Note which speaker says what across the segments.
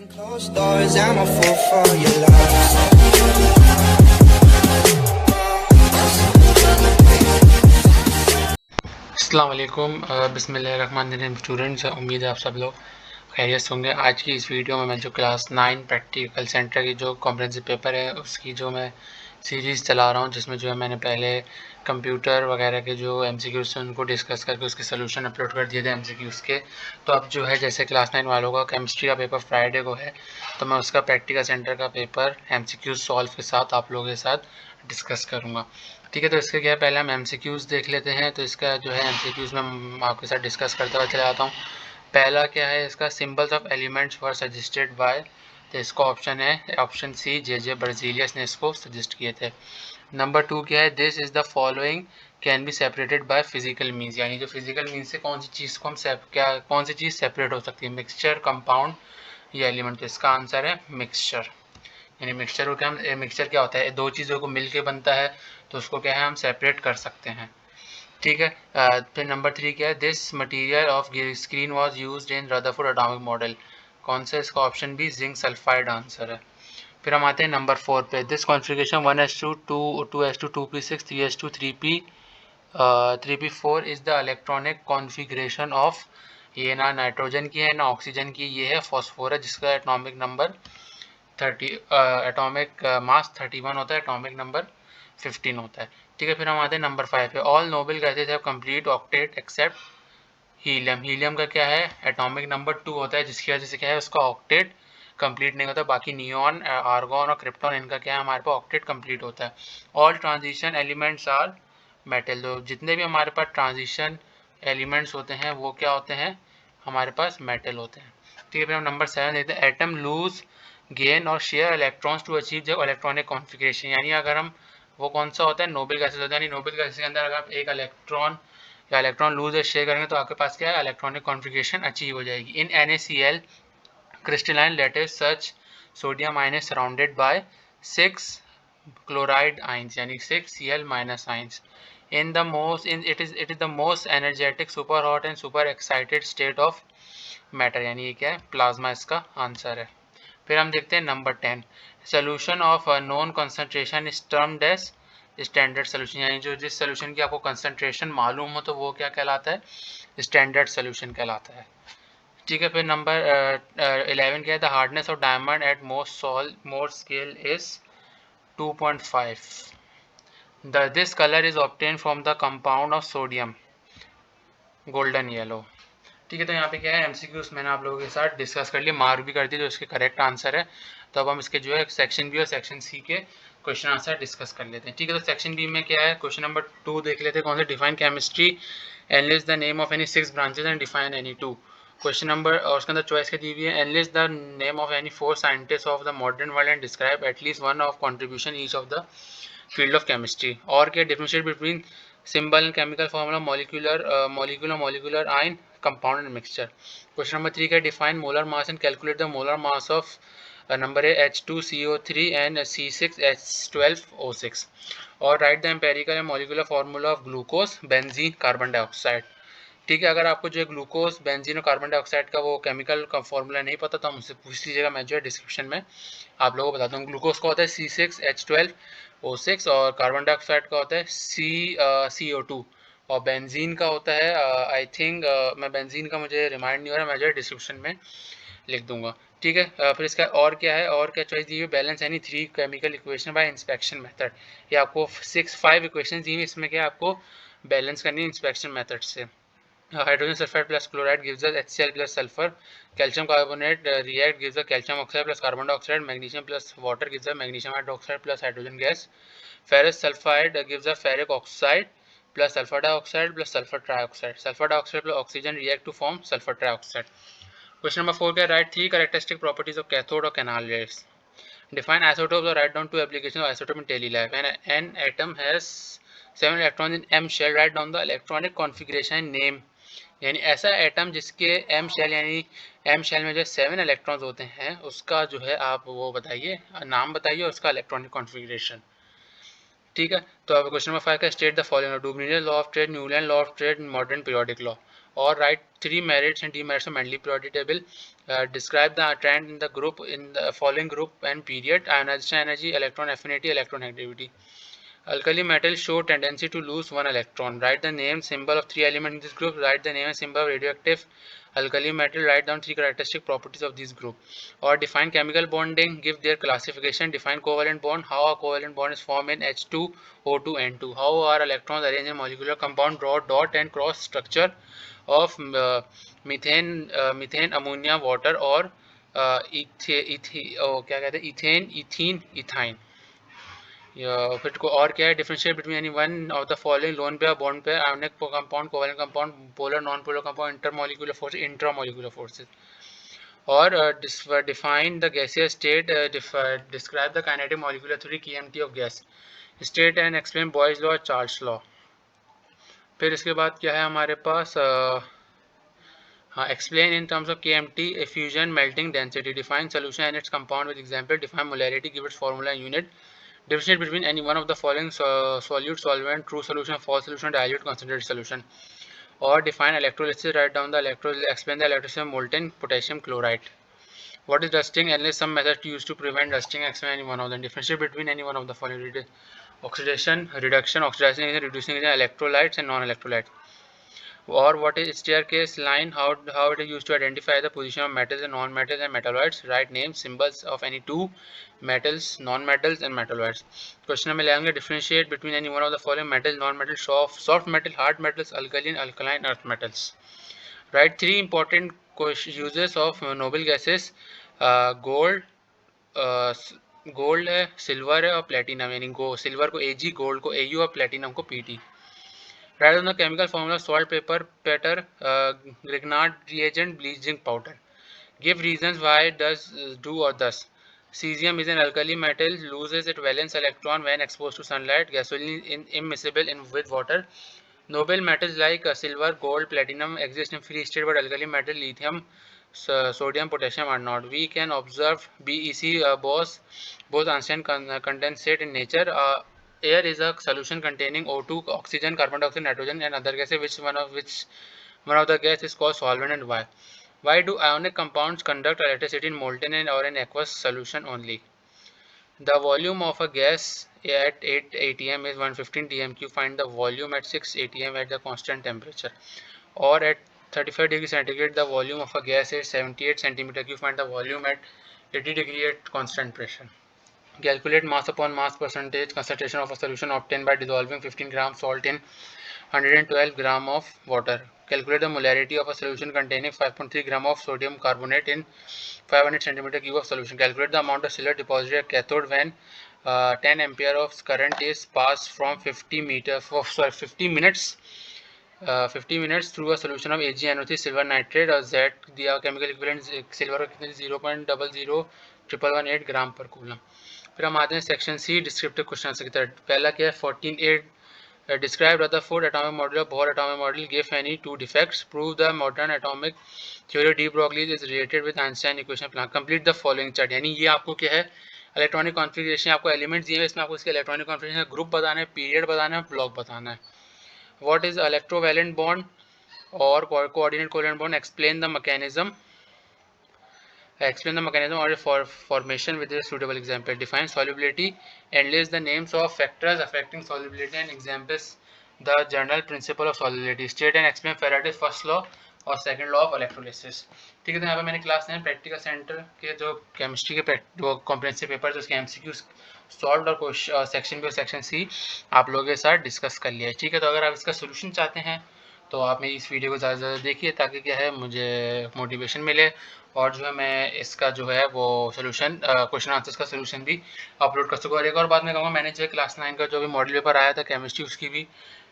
Speaker 1: Closed doors, I'm a fool for your love.
Speaker 2: अस्सलाम वालेकुम, बिस्मिल्लाहिर्रहमानिर्रहीम स्टूडेंट्स। उम्मीद है आप सब लोग खैरियत से होंगे। आज की इस वीडियो में मैं जो क्लास 9 प्रैक्टिकल सेंटर की जो कॉम्प्रिहेंसिव पेपर है उसकी जो मैं सीरीज़ चला रहा हूँ, जिसमें जो है मैंने पहले कंप्यूटर वगैरह के जो MCQs थे उनको डिस्कस करके उसके सोल्यूशन अपलोड कर दिए थे MCQs के। तो अब जो है जैसे क्लास 9 वालों का केमिस्ट्री का पेपर फ्राइडे को है, तो मैं उसका प्रैक्टिकल सेंटर का पेपर MCQs सॉल्व के साथ आप लोगों के साथ डिस्कस करूँगा। ठीक है, तो इसके क्या है, पहले हम MCQs देख लेते हैं। तो इसका जो है MCQs में आपके साथ डिस्कस करते हुए चला जाता हूँ। पहला क्या है इसका, symbols of elements were suggested by, तो इसका ऑप्शन है ऑप्शन सी, जे बर्जीलियस ने इसको सजेस्ट किए थे। नंबर 2 क्या है, this is the following can be separated by physical means, यानी जो फिजिकल मीन्स से कौन सी चीज़ को हम कौन सी चीज़ सेपरेट हो सकती है, मिक्सचर, कंपाउंड या एलिमेंट। तो इसका आंसर है मिक्सचर। यानी मिक्सचर को क्या हम, मिक्सचर क्या होता है, दो चीज़ों को मिल के बनता है, तो उसको क्या है हम सेपरेट कर सकते हैं। ठीक है। फिर नंबर 3 क्या है, this material of screen was used in Rutherford atomic model. कौन सा, इसका option B zinc sulphide answer है। फिर हम आते हैं नंबर 4 पे, this configuration 1s2 2s2 2p6 3s2 3p 3p4 is the electronic configuration of, ये ना नाइट्रोजन की है ना ऑक्सीजन की, ये है फॉस्फोरस, जिसका एटॉमिक नंबर 30, एटॉमिक मास 31 होता है, एटॉमिक नंबर 15 होता है। ठीक है, फिर हम आते हैं नंबर 5 पे, all noble gases have complete octet except helium. Helium का क्या है, एटॉमिक नंबर 2 होता है, जिसकी वजह से क्या है उसका ऑक्टेट कंप्लीट नहीं होता। बाकी नियॉन, आर्गॉन और क्रिप्टॉन, इनका क्या है हमारे पास ऑक्टेट कंप्लीट होता है। All transition elements are metal, तो जितने भी हमारे पास ट्रांजिशन एलिमेंट्स होते हैं वो क्या होते हैं, हमारे पास मेटल होते हैं। ठीक है, फिर हम नंबर 7 देखते हैं, एटम लूज गेन और share electrons to achieve the electronic configuration. यानी अगर हम, वो कौन सा होता है, नोबेल गैसेस होता है, यानी नोबेल गैसेस के अंदर अगर आप एक इलेक्ट्रॉन या इलेक्ट्रॉन लूज या शेयर करेंगे तो आपके पास क्या है, इलेक्ट्रॉनिक कॉन्फ़िगरेशन अचीव हो जाएगी। इन NaCl crystalline lattice such sodium ion is surrounded by 6 chloride ions, यानी 6 Cl minus ions. In the most in it is the most energetic, super hot and super excited state of matter, यानी ये क्या है, plasma इसका answer है। फिर हम देखते हैं number 10, solution of known concentration is termed as standard solution, यानी जो जिस सोल्यूशन की आपको कंसंट्रेशन मालूम हो तो वो क्या कहलाता है, स्टैंडर्ड सोल्यूशन कहलाता है। ठीक है, फिर नंबर 11 क्या है, the hardness of diamond at most scale is 2.5, this colour is obtain from the compound of sodium golden yellow. ठीक है, तो यहाँ पे क्या है, MCQs मैंने आप लोगों के साथ डिस्कस कर लिया, मार्क भी कर दिए जो इसके करेक्ट आंसर है। तो अब हम इसके जो है सेक्शन बी और सेक्शन सी के क्वेश्चन आंसर डिस्कस कर लेते हैं। ठीक है, तो सेक्शन बी में क्या है, क्वेश्चन नंबर 2 देख लेते हैं, कौन सा, define chemistry analyst the name of any 6 branches and define any 2। Question number, और उसके अंदर चॉइस के दी हुई है, analyst the name of any 4 scientist of the modern world and describe at least one of contribution each of the field of chemistry. और क्या, differentiate between symbol and chemical formula, molecular ion, compound and mixture. Question number 3 का, define molar mass and calculate the molar mass of number A H2CO3 and C6H12O6, और write the empirical and molecular formula of glucose, benzene, carbon dioxide. ठीक है, अगर आपको जो है glucose, benzene और carbon dioxide का वो केमिकल का फॉर्मूला नहीं पता तो हम मुझसे पूछ लीजिएगा, मैं जो है डिस्क्रिप्शन में आप लोगों को बताता हूँ। ग्लूकोज का होता है C6H12O6 और कार्बन डाइऑक्साइड का होता है CO2 और बेंजीन का होता है आई थिंक, मैं बेंजीन का मुझे रिमाइंड नहीं हो रहा, मैं जो है डिस्क्रिप्शन में लिख दूंगा। ठीक है, फिर इसका और क्या है, और क्या चॉइस दी हुई, balance any 3 chemical equation by inspection method. ये आपको 5 इक्वेशन दी हुई, इसमें क्या आपको बैलेंस करनी है इंस्पेक्शन मेथड से। Hydrogen sulfide plus chloride gives us HCl plus sulfur. Calcium carbonate react gives us calcium oxide plus carbon dioxide. Magnesium plus water gives us magnesium hydroxide plus hydrogen gas. Ferrous sulfide gives us ferric oxide plus sulfur dioxide plus sulfur trioxide. Sulfur dioxide plus oxygen react to form sulfur trioxide. Question number 4 क्या, write 3 characteristic properties of cathode or canal rays. Define isotopes or write down 2 applications of isotope in daily life. An atom has 7 electrons in M shell. Write down the electronic configuration and name. यानी ऐसा atom जिसके M shell, यानी M shell में जो 7 electrons होते हैं उसका जो है आप वो बताइए, नाम बताइए और उसका इलेक्ट्रॉनिक कॉन्फ़िगरेशन। ठीक है, तो अब क्वेश्चन नंबर 5 का, state the following, Dobereiner's law of triads, Newlands law of triads, modern periodic law. or write 3 merits and demerits of Mendeleev periodic table. Describe the trend in the group in the following group and period: ionization energy, electron affinity, electron activity. Alkali metals show tendency to lose one electron. Write the name symbol of 3 elements in this group. Write the name and symbol of radioactive alkali metal. Write down 3 characteristic properties of this group. Or define chemical bonding. Give their classification. Define covalent bond. How a covalent bond is formed in H2O2 N2. How are electrons arranged in molecular compound. Draw dot and cross structure of methane, ammonia, water और क्या कहते हैं ethane, ethene, ethyne. फिर को और क्या है, differentiate between any one of the following lone pair, bond pair, ionic compound, covalent compound, polar, non polar compound, intermolecular force, intramolecular forces. और define the gaseous state, describe the kinetic molecular theory KMT of gas, state and explain Boyle's law, Charles law. फिर इसके बाद क्या है हमारे पास, हाँ, explain in terms of KMT, effusion, melting, density. Define solution and its compound with example. Define molarity, give its formula and unit. Differentiate between any one of the following: solute, solvent, true solution, false solution, dilute, concentrated solution. Or define electrolysis. Write down the explain the electrolysis of molten potassium chloride. What is dusting? Enlist some methods used to prevent dusting. Explain any one of them. Differentiate between any one of the following: oxidation, reduction, oxidizing agent, reducing agent, electrolytes and non-electrolytes. Or what is staircase line, how it is used to identify the position of metals and non-metals and metalloids. Write names, symbols of any two metals, non-metals and metalloids. Question में ले आएंगे, differentiate between any one of the following: metals, non-metals, soft metal, hard metals, alkaline, alkaline, earth metals. Write 3 important uses of noble gases: gold, gold है, silver है और platinum, यानी silver को Ag, gold को Au और platinum को Pt. Write down the chemical formula: salt, paper, patter, Grignard reagent, bleaching powder. Give reasons why it does do or thus. Cesium is an alkali metal, loses its valence electron when exposed to sunlight. Gasoline is immiscible with water. Noble metals like silver, gold, platinum exist in free state, but alkali metal, lithium, sodium, potassium are not. We can observe BEC, both Einstein condensate in nature. Air is a solution containing O2, oxygen, carbon dioxide, nitrogen, and other gases. Which one of the gas is called solvent, and why? Why do ionic compounds conduct electricity in molten or in aqueous solution only? The volume of a gas at 8 atm is 115 dmq. Find the volume at 6 atm at the constant temperature. Or at 35 degrees centigrade, the volume of a gas is 78 centimeter cube. Find the volume at 80 degree at constant pressure. Calculate mass upon mass percentage concentration of a solution obtained by dissolving 15 gram salt in 112 gram of water. Calculate the molarity of a solution containing 5.3 gram of sodium carbonate in 500 centimeter cube of solution. Calculate the amount of silver deposited at cathode when 10 ampere of current is passed from 50 minutes through a solution of AgNO3 silver nitrate, or Z दिया chemical equivalent silver का कितने 0.00118 ग्राम पर coulomb. फिर हम आते हैं section C, descriptive question की तरफ. पहला क्या है, 14A, describe Rutherford atomic model, Bohr atomic model, give any two defects, prove the modern atomic theory of de Broglie is related with Einstein equation plan, complete the following chart. यानी ये आपको क्या है, इलेक्ट्रॉनिक कॉन्फ़िगरेशन, आपको elements दिए हैं, इसमें आपको इसके इलेक्ट्रॉनिक कॉन्फ़िगरेशन, ग्रुप बताना है, पीरियड बताना है, ब्लॉक बताना है. व्हाट इज इलेक्ट्रोवैलेंट बॉन्ड और coordinate covalent bond? Explain the mechanism or formation with a suitable example. Define solubility and list the names of factors affecting solubility and examples the general principle of solubility. State and explain Faraday's first law और second law of electrolysis. ठीक है, तो यहाँ पे मैंने class 9 practical centre के जो chemistry के जो कॉम्प्रिहेंसिव पेपर, जो उसके एमसीक्यू सॉल्व और सेक्शन बी और सेक्शन सी आप लोगों के साथ डिस्कस कर लिया है. ठीक है, तो अगर आप इसका सोल्यूशन चाहते हैं तो आप मेरी इस वीडियो को ज़्यादा से ज़्यादा देखिए, ताकि क्या है मुझे मोटिवेशन मिले, और जो है मैं इसका जो है वो सोल्यूशन क्वेश्चन आंसर्स का सोल्यूशन भी अपलोड कर सकूँ. और एक और बात मैं कहूँगा, मैंने जो है क्लास 9 का जो भी मॉडल पेपर आया था केमिस्ट्री, उसकी भी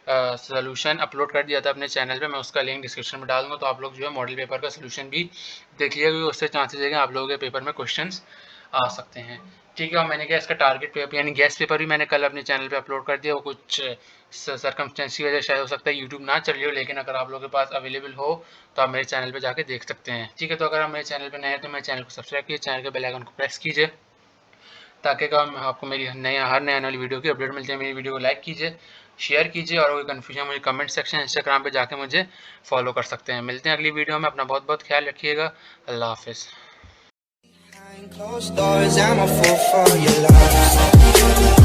Speaker 2: सोल्यूशन अपलोड कर दिया था अपने चैनल पे. मैं उसका लिंक डिस्क्रिप्शन में डाल दूँगा, तो आप लोग जो है मॉडल पेपर का सोल्यूशन भी देख लिया, क्योंकि उससे चांसेस है कि आप लोगों के पेपर में क्वेश्चंस आ सकते हैं. ठीक है, और मैंने क्या इसका टारगेट पेपर यानी गेस्ट पेपर भी मैंने कल अपने चैनल पे अपलोड कर दिया. वो कुछ सर्कमस्टेंस की वजह शायद हो सकता है यूट्यूब ना चल रही हो, लेकिन अगर आप लोगों के पास अवेलेबल हो तो आप मेरे चैनल पे जाके देख सकते हैं. ठीक है, तो अगर आप मेरे चैनल पे नए हैं तो मेरे चैनल को सब्सक्राइब कीजिए, चैनल के बेल आइकन को प्रेस कीजिए, ताकि आपको मेरी हर नए आने वाली वीडियो की अपडेट मिलती है. मेरी वीडियो को लाइक कीजिए शेयर कीजिए और कोई कन्फ्यूजन मुझे कमेंट सेक्शन इंस्टाग्राम पे जाके मुझे फॉलो कर सकते हैं। मिलते हैं अगली वीडियो में, अपना बहुत बहुत ख्याल रखिएगा। अल्लाह हाफिज़।
Speaker 1: Behind closed doors, I'm a fool for your love.